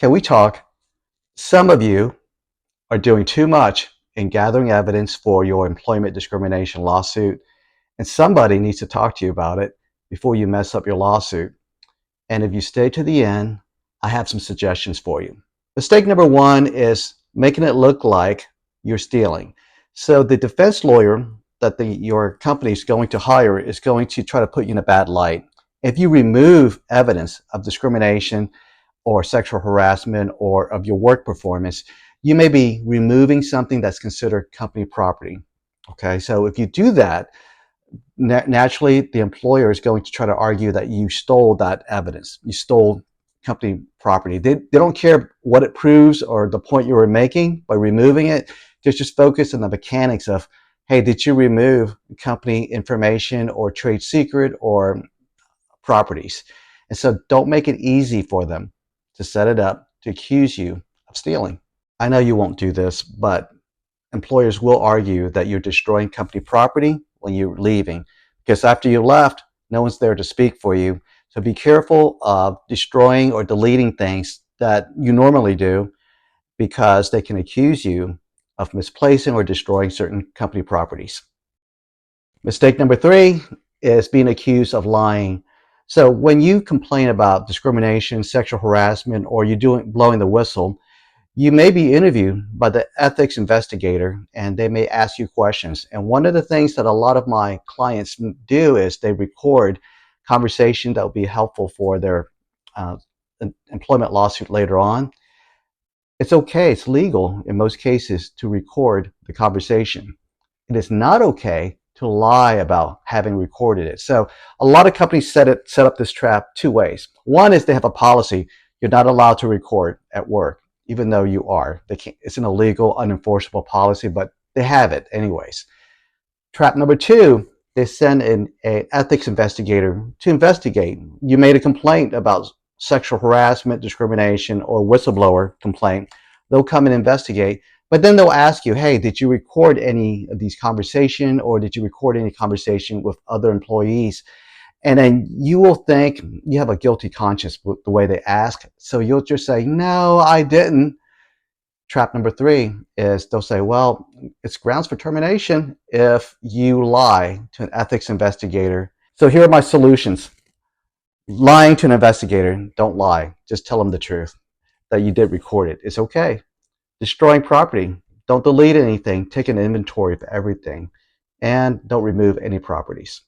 Can we talk? Some of you are doing too much in gathering evidence for your employment discrimination lawsuit, and somebody needs to talk to you about it before you mess up your lawsuit. And if you stay to the end, I have some suggestions for you. Mistake number one is making it look like you're stealing. So the defense lawyer that your company is going to hire is going to try to put you in a bad light. If you remove evidence of discrimination or sexual harassment or of your work performance, you may be removing something that's considered company property. Okay, so if you do that, naturally the employer is going to try to argue that you stole that evidence. You stole company property. They don't care what it proves or the point you were making by removing it. Just focus on the mechanics of, hey, did you remove company information or trade secret or properties? And so don't make it easy for them to set it up to accuse you of stealing. I know you won't do this, but employers will argue that you're destroying company property when you're leaving, because after you left, no one's there to speak for you. So be careful of destroying or deleting things that you normally do, because they can accuse you of misplacing or destroying certain company properties. Mistake number three is being accused of lying. So when you complain about discrimination, sexual harassment, or you're blowing the whistle, you may be interviewed by the ethics investigator, and they may ask you questions. And one of the things that a lot of my clients do is they record conversation that will be helpful for their employment lawsuit later on. It's okay, it's legal in most cases to record the conversation. It is not okay to lie about having recorded it. So a lot of companies set up this trap two ways. One is they have a policy: you're not allowed to record at work, even though you are. It's an illegal, unenforceable policy, but they have it anyways. Trap number two, they send in an ethics investigator to investigate. You made a complaint about sexual harassment, discrimination, or whistleblower complaint. They'll come and investigate, but then they'll ask you, hey, did you record any of these conversations, or did you record any conversation with other employees? And then you will think you have a guilty conscience with the way they ask. So you'll just say, no, I didn't. Trap number three is they'll say, well, it's grounds for termination if you lie to an ethics investigator. So here are my solutions. Lying to an investigator, don't lie. Just tell them the truth, that you did record it. It's okay. Destroying property, don't delete anything. Take an inventory of everything, and don't remove any properties.